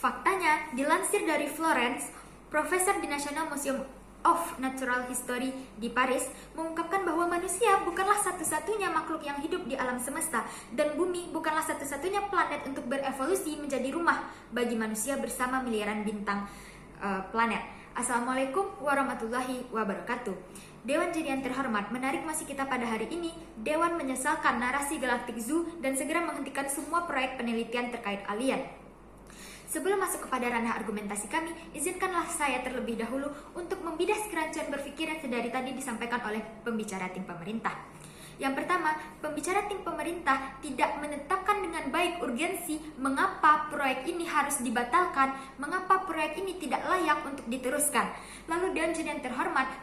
Faktanya, dilansir dari Florence, profesor di National Museum of Natural History di Paris mengungkapkan bahwa manusia bukanlah satu-satunya makhluk yang hidup di alam semesta dan bumi bukanlah satu-satunya planet untuk berevolusi menjadi rumah bagi manusia bersama miliaran bintang planet. Assalamualaikum warahmatullahi wabarakatuh. Dewan Juri yang terhormat, menarik masih kita pada hari ini. Dewan menyesalkan narasi Galactic Zoo dan segera menghentikan semua proyek penelitian terkait alien. Sebelum masuk kepada ranah argumentasi kami, izinkanlah saya terlebih dahulu untuk membidas kerancuan berpikir yang sedari tadi disampaikan oleh pembicara tim pemerintah. Yang pertama, pembicara tim pemerintah tidak menetapkan dengan baik urgensi mengapa proyek ini harus dibatalkan, mengapa proyek ini tidak layak untuk diteruskan. Lalu Dewan Juri yang terhormat,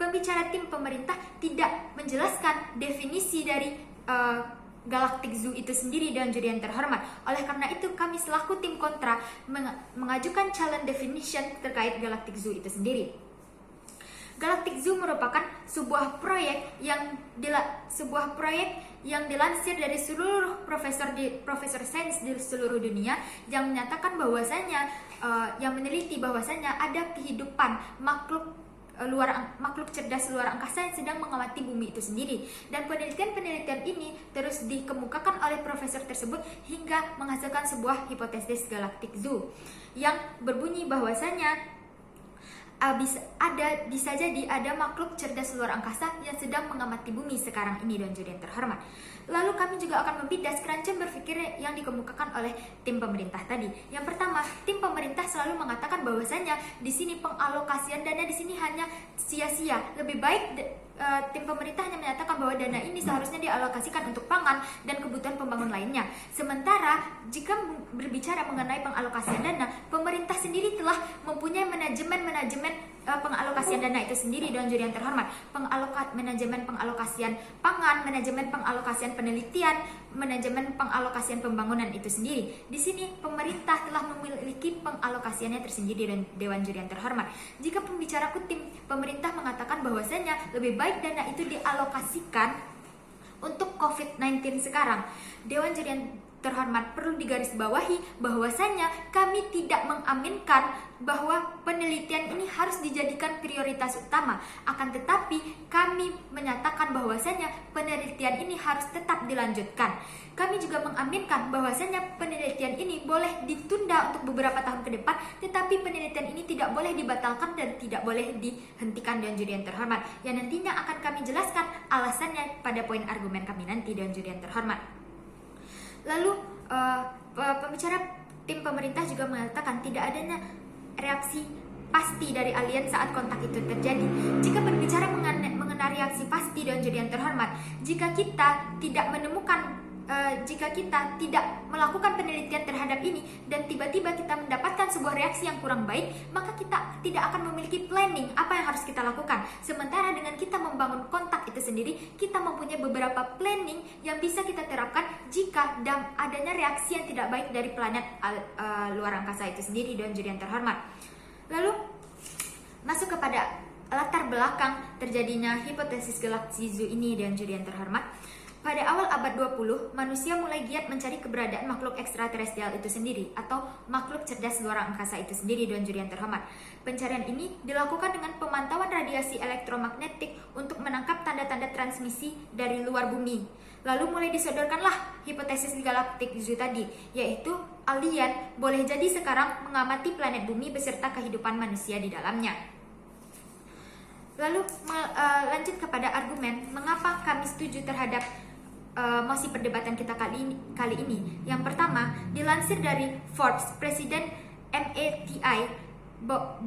pembicara tim pemerintah tidak menjelaskan definisi dari Galactic Zoo itu sendiri dan juri yang terhormat. Oleh karena itu kami selaku tim kontra mengajukan challenge definition terkait Galactic Zoo itu sendiri. Galactic Zoo merupakan sebuah proyek yang dilansir dari seluruh profesor sains di seluruh dunia yang menyatakan bahwasanya yang meneliti bahwasanya ada kehidupan makhluk cerdas luar angkasa yang sedang mengamati bumi itu sendiri, dan penelitian ini terus dikemukakan oleh profesor tersebut hingga menghasilkan sebuah hipotesis Galactic Zoo yang berbunyi bahwasanya bisa jadi ada makhluk cerdas luar angkasa yang sedang mengamati bumi sekarang ini dan juri yang terhormat. Lalu kami juga akan membidas kerancuan berpikir yang dikemukakan oleh tim pemerintah tadi. Yang pertama, tim pemerintah selalu mengatakan bahwasanya di sini pengalokasian dana di sini hanya sia-sia. Lebih baik tim pemerintah hanya menyatakan bahwa dana ini seharusnya dialokasikan untuk pangan dan kebutuhan pembangun lainnya. Sementara jika berbicara mengenai pengalokasian dana, pemerintah sendiri telah mempunyai manajemen pengalokasian dana itu sendiri dan juri yang terhormat. Manajemen pengalokasian pangan, manajemen pengalokasian penelitian, manajemen pengalokasian pembangunan itu sendiri. Di sini pemerintah telah memiliki pengalokasiannya tersendiri dan Dewan Juri yang terhormat. Jika pembicara tim pemerintah mengatakan bahwasanya lebih baik dana itu dialokasikan untuk COVID-19 sekarang, Dewan Juri yang terhormat, perlu digarisbawahi bahwasanya kami tidak mengaminkan bahwa penelitian ini harus dijadikan prioritas utama. Akan tetapi kami menyatakan bahwasanya penelitian ini harus tetap dilanjutkan. Kami juga mengaminkan bahwasanya penelitian ini boleh ditunda untuk beberapa tahun ke depan, tetapi penelitian ini tidak boleh dibatalkan dan tidak boleh dihentikan Dewan Juri yang terhormat. Yang nantinya akan kami jelaskan alasannya pada poin argumen kami nanti Dewan Juri yang terhormat. Lalu pembicara tim pemerintah juga mengatakan tidak adanya reaksi pasti dari alien saat kontak itu terjadi. Jika berbicara mengenai reaksi pasti dan juri yang terhormat, jika kita tidak melakukan penelitian terhadap ini dan tiba-tiba kita mendapatkan sebuah reaksi yang kurang baik, maka kita tidak akan memiliki planning apa yang harus kita lakukan. Sementara dengan kita membangun kontak itu sendiri, kita mempunyai beberapa planning yang bisa kita terapkan jika adanya reaksi yang tidak baik dari planet luar angkasa itu sendiri dan juri yang terhormat. Lalu masuk kepada latar belakang terjadinya hipotesis Galactic Zoo ini dan juri yang terhormat. Pada awal abad 20, manusia mulai giat mencari keberadaan makhluk ekstraterestrial itu sendiri atau makhluk cerdas luar angkasa itu sendiri dan juri yang terhormat. Pencarian ini dilakukan dengan pemantauan radiasi elektromagnetik untuk menangkap tanda-tanda transmisi dari luar bumi. Lalu mulai disodorkanlah hipotesis Galactic Zoo tadi, yaitu alien boleh jadi sekarang mengamati planet bumi beserta kehidupan manusia di dalamnya. Lalu lanjut kepada argumen mengapa kami setuju terhadap mosi perdebatan kita kali ini. Yang pertama, dilansir dari Forbes, Presiden MATI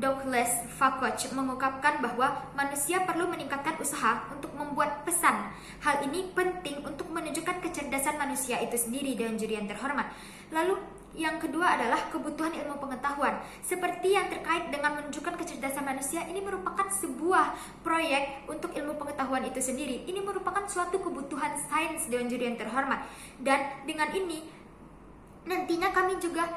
Douglas Fakoch mengungkapkan bahwa manusia perlu meningkatkan usaha untuk membuat pesan. Hal ini penting untuk menunjukkan kecerdasan manusia itu sendiri dan juri yang terhormat. Lalu yang kedua adalah kebutuhan ilmu pengetahuan. Seperti yang terkait dengan menunjukkan kecerdasan manusia, ini merupakan sebuah proyek untuk ilmu pengetahuan itu sendiri. Ini merupakan suatu kebutuhan sains dan juri yang terhormat. Dan dengan ini nantinya kami juga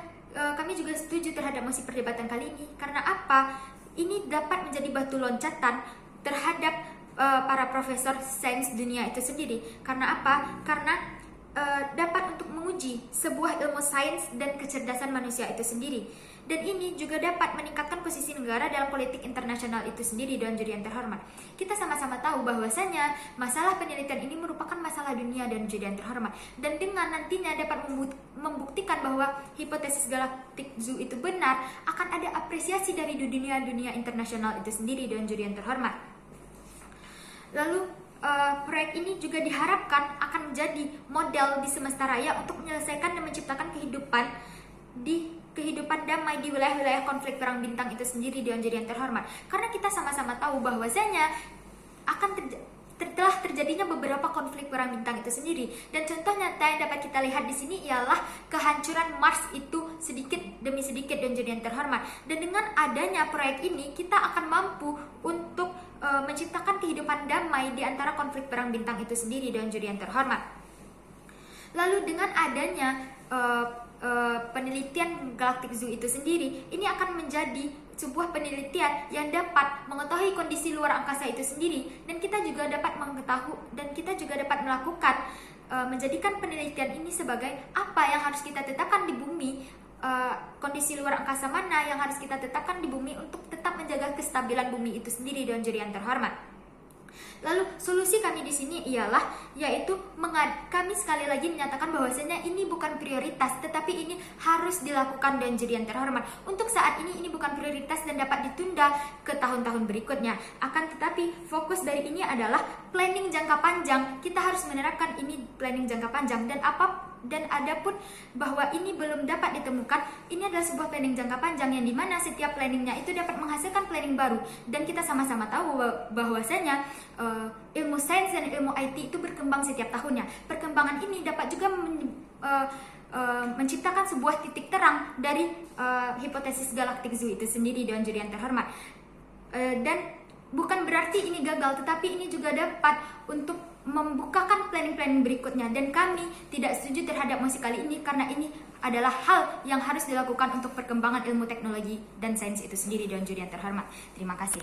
setuju terhadap mosi perdebatan kali ini. Karena apa? Ini dapat menjadi batu loncatan terhadap para profesor sains dunia itu sendiri. Karena apa? Karena dapat untuk menguji sebuah ilmu sains dan kecerdasan manusia itu sendiri. Dan ini juga dapat meningkatkan posisi negara dalam politik internasional itu sendiri, Dewan Juri yang terhormat. Kita sama-sama tahu bahwasanya masalah penelitian ini merupakan masalah dunia, Dewan Juri yang terhormat. Dan dengan nantinya dapat membuktikan bahwa hipotesis Galactic Zoo itu benar, akan ada apresiasi dari dunia internasional itu sendiri, Dewan Juri yang terhormat. Lalu proyek ini juga diharapkan akan menjadi model di semesta raya untuk menyelesaikan dan menciptakan kehidupan damai di wilayah-wilayah konflik perang bintang itu sendiri, Dewan Juri yang terhormat. Karena kita sama-sama tahu bahwasanya telah terjadinya beberapa konflik perang bintang itu sendiri. Dan contoh nyata yang dapat kita lihat di sini ialah kehancuran Mars itu sedikit demi sedikit, Dewan Juri yang terhormat. Dan dengan adanya proyek ini, kita akan mampu untuk menciptakan kehidupan damai di antara konflik perang bintang itu sendiri, Dewan Juri yang terhormat. Lalu dengan adanya penelitian Galactic Zoo itu sendiri, ini akan menjadi sebuah penelitian yang dapat mengetahui kondisi luar angkasa itu sendiri, dan kita juga dapat mengetahui dan kita juga dapat melakukan menjadikan penelitian ini sebagai apa yang harus kita tetapkan di bumi, kondisi luar angkasa mana yang harus kita tetapkan di bumi untuk tetap menjaga kestabilan bumi itu sendiri, Dewan Juri yang terhormat. Lalu solusi kami di sini ialah yaitu kami sekali lagi menyatakan bahwasanya ini bukan prioritas, tetapi ini harus dilakukan, Dewan Juri yang terhormat. Untuk saat ini bukan prioritas dan dapat ditunda ke tahun-tahun berikutnya. Akan tetapi fokus dari ini adalah planning jangka panjang. Kita harus menerapkan ini planning jangka panjang, dan adapun bahwa ini belum dapat ditemukan, ini adalah sebuah planning jangka panjang yang dimana setiap planningnya itu dapat menghasilkan planning baru. Dan kita sama-sama tahu bahwasanya ilmu sains dan ilmu IT itu berkembang setiap tahunnya. Perkembangan ini dapat juga menciptakan sebuah titik terang dari hipotesis Galactic Zoo itu sendiri, Dewan Juri yang terhormat. Dan bukan berarti ini gagal, tetapi ini juga dapat untuk membukakan planning-planning berikutnya. Dan kami tidak setuju terhadap mosi kali ini karena ini adalah hal yang harus dilakukan untuk perkembangan ilmu teknologi dan sains itu sendiri, Dewan Juri yang terhormat. Terima kasih.